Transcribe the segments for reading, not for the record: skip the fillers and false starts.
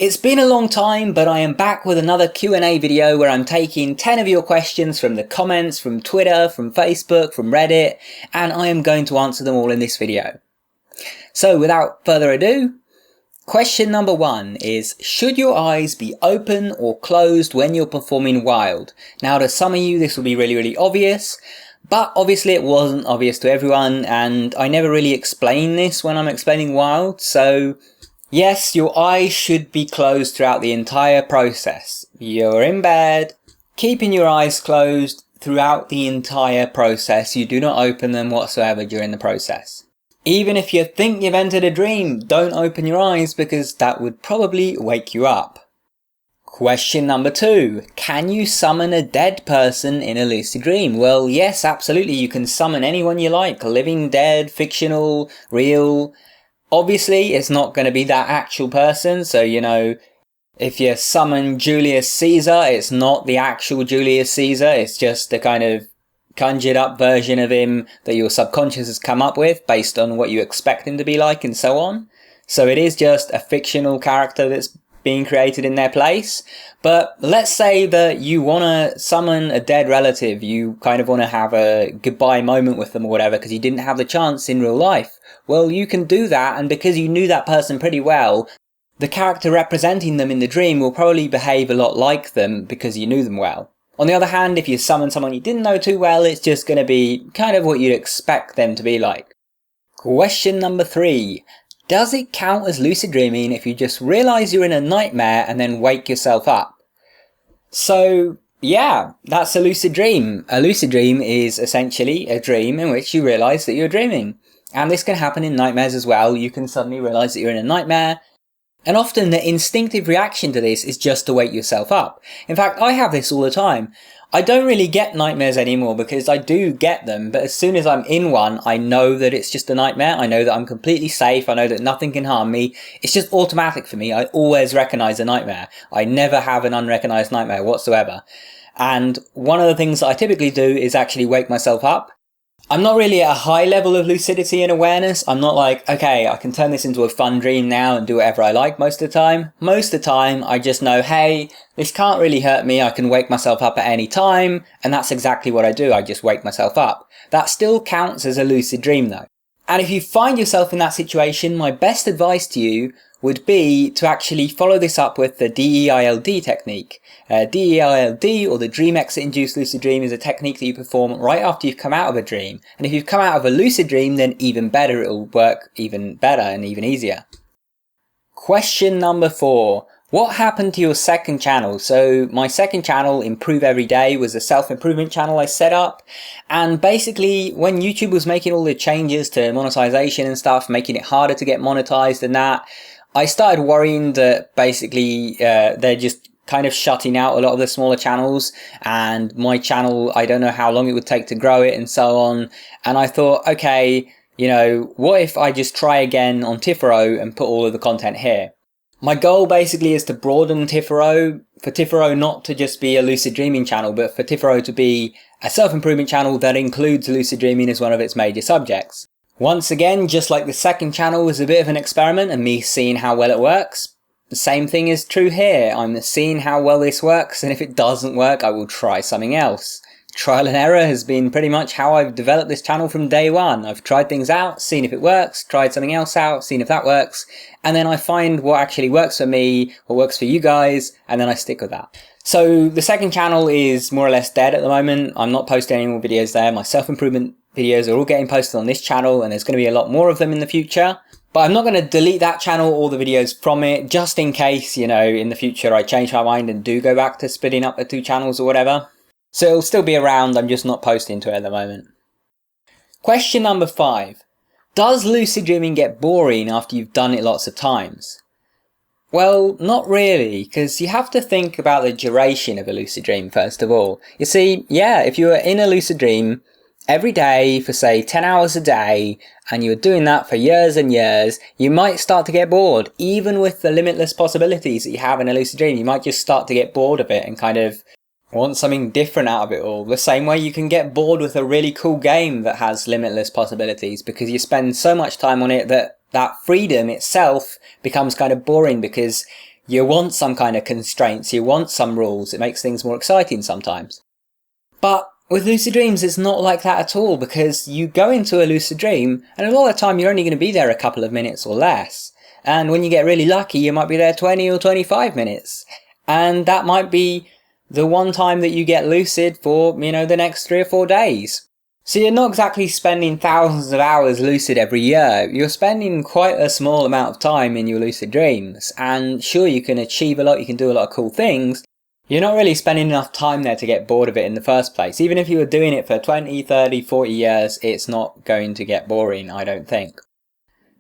It's been a long time, but I am back with another Q&A video where I'm taking 10 of your questions from the comments, from Twitter, from Facebook, from Reddit, and I am going to answer them all in this video. So without further ado, question number 1 is, should your eyes be open or closed when you're performing wild? Now to some of you this will be really obvious, but obviously it wasn't obvious to everyone, and I never really explain this when I'm explaining wild, so yes, your eyes should be closed throughout the entire process. You're in bed, keeping your eyes closed throughout the entire process. You do not open them whatsoever during the process. Even if you think you've entered a dream, don't open your eyes because that would probably wake you up. Question number 2. Can you summon a dead person in a lucid dream? Well, yes, absolutely. You can summon anyone you like. Living, dead, fictional, real. Obviously, it's not going to be that actual person, so if you summon Julius Caesar, it's not the actual Julius Caesar, it's just the kind of conjured up version of him that your subconscious has come up with based on what you expect him to be like and so on. So it is just a fictional character that's being created in their place. But let's say that you want to summon a dead relative, you kind of want to have a goodbye moment with them or whatever because you didn't have the chance in real life. Well, you can do that, and because you knew that person pretty well, the character representing them in the dream will probably behave a lot like them because you knew them well. On the other hand, if you summon someone you didn't know too well, it's just going to be kind of what you'd expect them to be like. Question number 3. Does it count as lucid dreaming if you just realise you're in a nightmare and then wake yourself up? So, yeah, that's a lucid dream. A lucid dream is essentially a dream in which you realise that you're dreaming. And this can happen in nightmares as well. You can suddenly realise that you're in a nightmare. And often the instinctive reaction to this is just to wake yourself up. In fact, I have this all the time. I don't really get nightmares anymore because I do get them, but as soon as I'm in one, I know that it's just a nightmare. I know that I'm completely safe. I know that nothing can harm me. It's just automatic for me. I always recognise a nightmare. I never have an unrecognised nightmare whatsoever. And one of the things that I typically do is actually wake myself up. I'm not really at a high level of lucidity and awareness. I'm not like, okay, I can turn this into a fun dream now and do whatever I like most of the time. Most of the time, I just know, hey, this can't really hurt me. I can wake myself up at any time. And that's exactly what I do. I just wake myself up. That still counts as a lucid dream though. And if you find yourself in that situation, my best advice to you would be to actually follow this up with the DEILD technique. DEILD, or the Dream Exit Induced Lucid Dream, is a technique that you perform right after you've come out of a dream. And if you've come out of a lucid dream, then even better, it'll work even better and even easier. Question number 4. What happened to your second channel? So my second channel, Improve Every Day, was a self-improvement channel I set up. And basically, when YouTube was making all the changes to monetization and stuff, making it harder to get monetized and that, I started worrying that basically they're just kind of shutting out a lot of the smaller channels, and my channel, I don't know how long it would take to grow it and so on. And I thought, okay, what if I just try again on Tipharot and put all of the content here? My goal basically is to broaden Tipharot, for Tipharot not to just be a lucid dreaming channel, but for Tipharot to be a self-improvement channel that includes lucid dreaming as one of its major subjects. Once again, just like the second channel was a bit of an experiment and me seeing how well it works, the same thing is true here. I'm seeing how well this works, and if it doesn't work, I will try something else. Trial and error has been pretty much how I've developed this channel from day one. I've tried things out, seen if it works, tried something else out, seen if that works, and then I find what actually works for me, what works for you guys, and then I stick with that. So the second channel is more or less dead at the moment. I'm not posting any more videos there. My self-improvement videos are all getting posted on this channel, and there's going to be a lot more of them in the future. But I'm not going to delete that channel or the videos from it, just in case, in the future I change my mind and do go back to splitting up the 2 channels or whatever. So it'll still be around, I'm just not posting to it at the moment. Question number 5. Does lucid dreaming get boring after you've done it lots of times? Well, not really, because you have to think about the duration of a lucid dream first of all. You see, yeah, if you were in a lucid dream every day for say 10 hours a day, and you're doing that for years and years, you might start to get bored. Even with the limitless possibilities that you have in a lucid dream, you might just start to get bored of it and kind of want something different out of it all. The same way you can get bored with a really cool game that has limitless possibilities because you spend so much time on it that freedom itself becomes kind of boring because You want some kind of constraints, you want some rules, it makes things more exciting sometimes. But with lucid dreams, it's not like that at all, because you go into a lucid dream and a lot of the time you're only going to be there a couple of minutes or less. And when you get really lucky, you might be there 20 or 25 minutes. And that might be the one time that you get lucid for, the next 3 or 4 days. So you're not exactly spending thousands of hours lucid every year. You're spending quite a small amount of time in your lucid dreams. And sure, you can achieve a lot, you can do a lot of cool things. You're not really spending enough time there to get bored of it in the first place. Even if you were doing it for 20, 30, 40 years, it's not going to get boring, I don't think.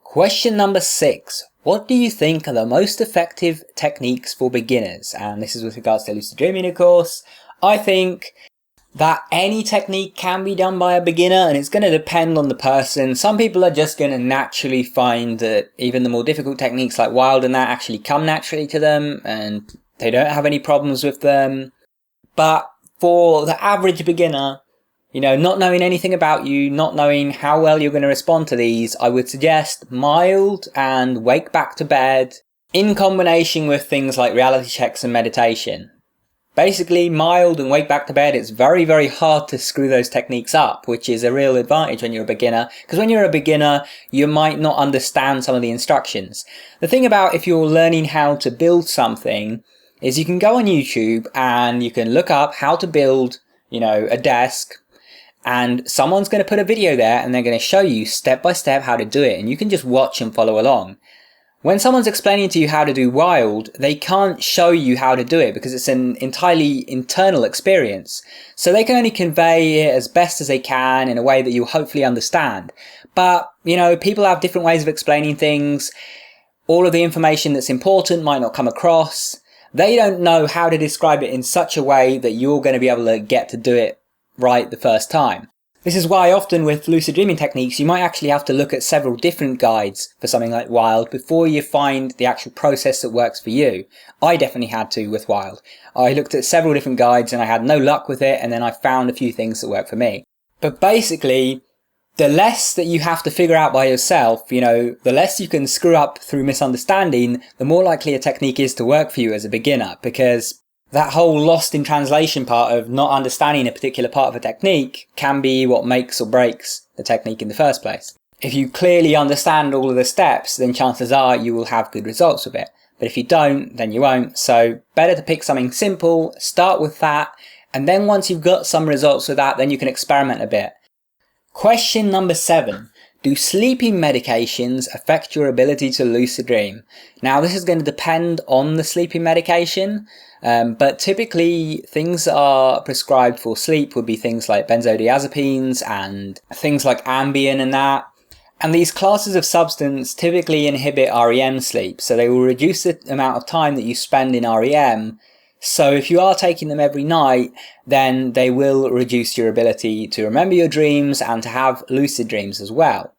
Question number 6. What do you think are the most effective techniques for beginners? And this is with regards to lucid dreaming, of course. I think that any technique can be done by a beginner, and it's going to depend on the person. Some people are just going to naturally find that even the more difficult techniques like wild and that actually come naturally to them, and they don't have any problems with them. But for the average beginner, not knowing anything about you, not knowing how well you're going to respond to these, I would suggest mild and wake back to bed in combination with things like reality checks and meditation. Basically, mild and wake back to bed, it's very, very hard to screw those techniques up, which is a real advantage when you're a beginner. Because when you're a beginner, you might not understand some of the instructions. The thing about if you're learning how to build something is you can go on YouTube and you can look up how to build, a desk, and someone's going to put a video there and they're going to show you step by step how to do it, and you can just watch and follow along. When someone's explaining to you how to do wild, they can't show you how to do it because it's an entirely internal experience. So they can only convey it as best as they can in a way that you'll hopefully understand. But, people have different ways of explaining things. All of the information that's important might not come across. They don't know how to describe it in such a way that you're going to be able to get to do it right the first time. This is why often with lucid dreaming techniques, you might actually have to look at several different guides for something like wild before you find the actual process that works for you. I definitely had to with wild. I looked at several different guides and I had no luck with it, and then I found a few things that worked for me. But basically, the less that you have to figure out by yourself, the less you can screw up through misunderstanding, the more likely a technique is to work for you as a beginner, because that whole lost in translation part of not understanding a particular part of a technique can be what makes or breaks the technique in the first place. If you clearly understand all of the steps, then chances are you will have good results with it. But if you don't, then you won't. So better to pick something simple, start with that, and then once you've got some results with that, then you can experiment a bit. Question number 7. Do sleeping medications affect your ability to lucid dream? Now, this is going to depend on the sleeping medication, but typically things that are prescribed for sleep would be things like benzodiazepines and things like Ambien and that. And these classes of substance typically inhibit REM sleep, so they will reduce the amount of time that you spend in REM. So if you are taking them every night, then they will reduce your ability to remember your dreams and to have lucid dreams as well.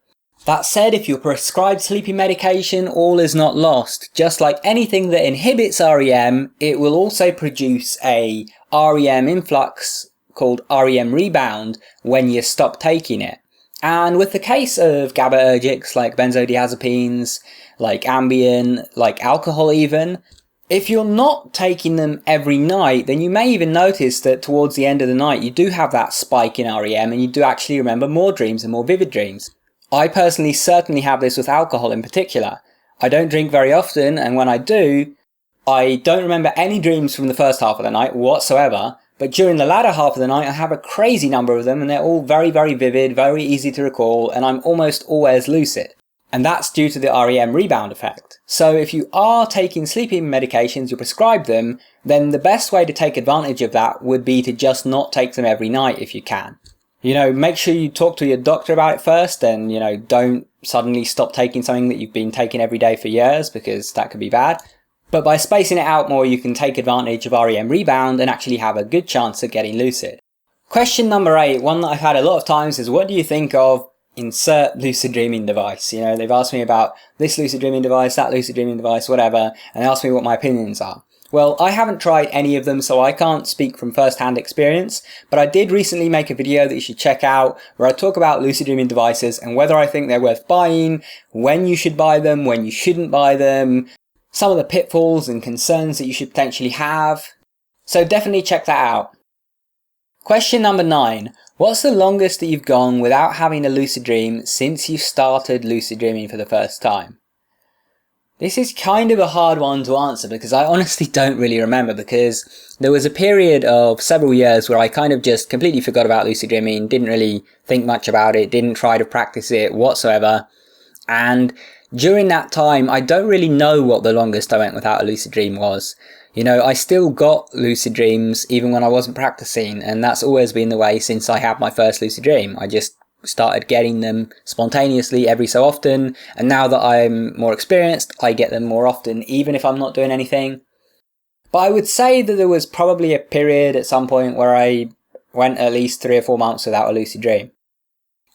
That said, if you're prescribed sleeping medication, all is not lost. Just like anything that inhibits REM, it will also produce a REM influx called REM rebound when you stop taking it. And with the case of GABAergics like benzodiazepines, like Ambien, like alcohol even, if you're not taking them every night, then you may even notice that towards the end of the night you do have that spike in REM and you do actually remember more dreams and more vivid dreams. I personally certainly have this with alcohol in particular. I don't drink very often, and when I do, I don't remember any dreams from the first half of the night whatsoever, but during the latter half of the night I have a crazy number of them and they're all very, very vivid, very easy to recall, and I'm almost always lucid. And that's due to the REM rebound effect. So if you are taking sleeping medications, you prescribe them, then the best way to take advantage of that would be to just not take them every night if you can. Make sure you talk to your doctor about it first, and, don't suddenly stop taking something that you've been taking every day for years, because that could be bad. But by spacing it out more, you can take advantage of REM rebound and actually have a good chance of getting lucid. Question number 8, one that I've had a lot of times, is what do you think of insert lucid dreaming device? They've asked me about this lucid dreaming device, that lucid dreaming device, whatever, and they asked me what my opinions are. Well, I haven't tried any of them, so I can't speak from first-hand experience, but I did recently make a video that you should check out where I talk about lucid dreaming devices and whether I think they're worth buying, when you should buy them, when you shouldn't buy them, some of the pitfalls and concerns that you should potentially have. So definitely check that out. Question number 9. What's the longest that you've gone without having a lucid dream since you started lucid dreaming for the first time? This is kind of a hard one to answer because I honestly don't really remember, because there was a period of several years where I kind of just completely forgot about lucid dreaming, didn't really think much about it, didn't try to practice it whatsoever. And during that time, I don't really know what the longest I went without a lucid dream was. You know, I still got lucid dreams even when I wasn't practicing, and that's always been the way since I had my first lucid dream. I just started getting them spontaneously every so often, and now that I'm more experienced, I get them more often even if I'm not doing anything. But I would say that there was probably a period at some point where I went at least 3 or 4 months without a lucid dream.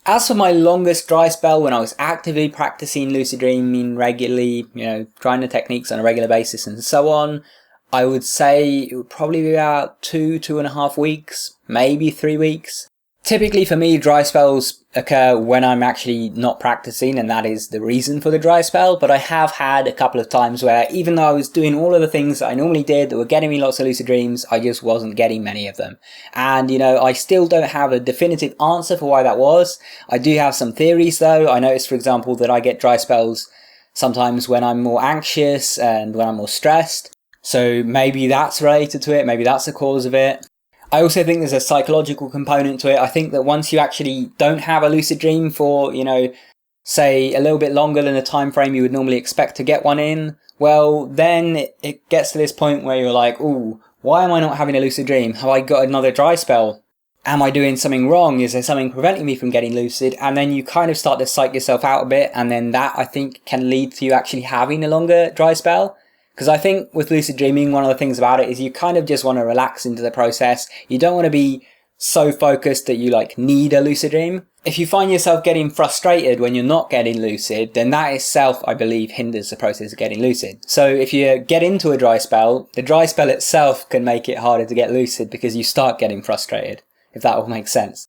As for my longest dry spell, when I was actively practicing lucid dreaming regularly, you know, trying the techniques on a regular basis and so on, I would say it would probably be about 2.5 weeks, maybe 3 weeks. Typically for me, dry spells occur when I'm actually not practicing, and that is the reason for the dry spell. But I have had a couple of times where even though I was doing all of the things that I normally did that were getting me lots of lucid dreams, I just wasn't getting many of them. And you know, I still don't have a definitive answer for why that was. I do have some theories though. I noticed, for example, that I get dry spells sometimes when I'm more anxious and when I'm more stressed. So maybe that's related to it, maybe that's the cause of it. I also think there's a psychological component to it. I think that once you actually don't have a lucid dream for, you know, say a little bit longer than the time frame you would normally expect to get one in, well, then it gets to this point where you're like, ooh, why am I not having a lucid dream? Have I got another dry spell? Am I doing something wrong? Is there something preventing me from getting lucid? And then you kind of start to psych yourself out a bit, and then that, I think, can lead to you actually having a longer dry spell. Because I think with lucid dreaming, one of the things about it is you kind of just want to relax into the process. You don't want to be so focused that you like need a lucid dream. If you find yourself getting frustrated when you're not getting lucid, then that itself, I believe, hinders the process of getting lucid. So if you get into a dry spell, the dry spell itself can make it harder to get lucid because you start getting frustrated, if that all makes sense.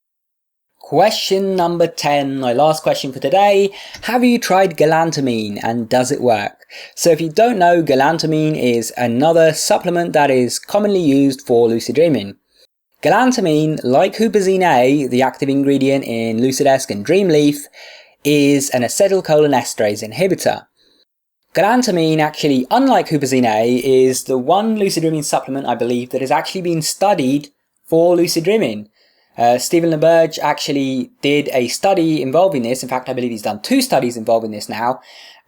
Question number 10, my last question for today. Have you tried galantamine and does it work? So if you don't know, galantamine is another supplement that is commonly used for lucid dreaming. Galantamine, like huperzine A, the active ingredient in Lucidesk and Dreamleaf, is an acetylcholinesterase inhibitor. Galantamine actually, unlike huperzine A, is the one lucid dreaming supplement I believe that has actually been studied for lucid dreaming. Stephen LaBerge actually did a study involving this. In fact, I believe he's done 2 studies involving this now,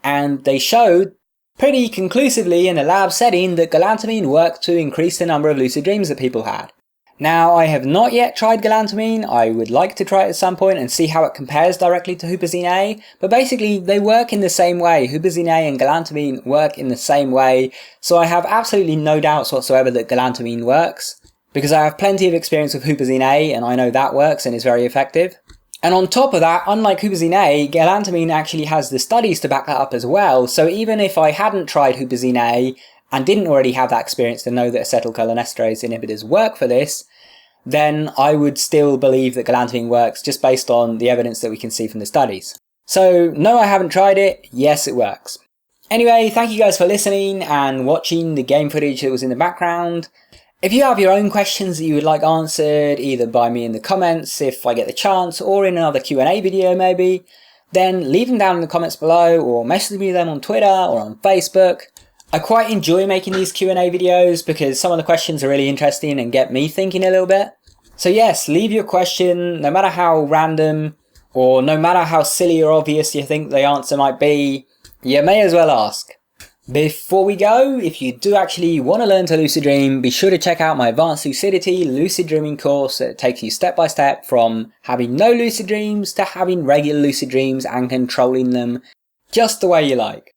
and they showed pretty conclusively in a lab setting that galantamine worked to increase the number of lucid dreams that people had. Now, I have not yet tried galantamine. I would like to try it at some point and see how it compares directly to huperzine A, but basically they work in the same way. Huperzine A and galantamine work in the same way, so I have absolutely no doubts whatsoever that galantamine works, because I have plenty of experience with huperzine A and I know that works and is very effective. And on top of that, unlike huperzine A, galantamine actually has the studies to back that up as well, so even if I hadn't tried huperzine A and didn't already have that experience to know that acetylcholinesterase inhibitors work for this, then I would still believe that galantamine works just based on the evidence that we can see from the studies. So no, I haven't tried it, yes it works. Anyway, thank you guys for listening and watching the game footage that was in the background. If you have your own questions that you would like answered, either by me in the comments if I get the chance, or in another Q&A video maybe, then leave them down in the comments below, or message me them on Twitter or on Facebook. I quite enjoy making these Q&A videos because some of the questions are really interesting and get me thinking a little bit. So yes, leave your question, no matter how random, or no matter how silly or obvious you think the answer might be, you may as well ask. Before we go, if you do actually want to learn to lucid dream, be sure to check out my Advanced Lucidity lucid dreaming course that takes you step by step from having no lucid dreams to having regular lucid dreams and controlling them just the way you like.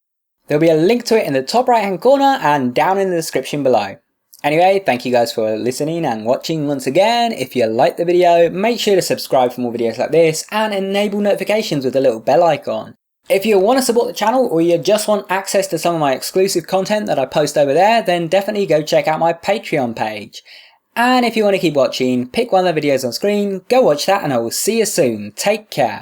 There'll be a link to it in the top right hand corner and down in the description below. Anyway, thank you guys for listening and watching once again. If you liked the video, make sure to subscribe for more videos like this and enable notifications with the little bell icon. If you want to support the channel or you just want access to some of my exclusive content that I post over there, then definitely go check out my Patreon page. And if you want to keep watching, pick one of the videos on screen, go watch that, and I will see you soon. Take care.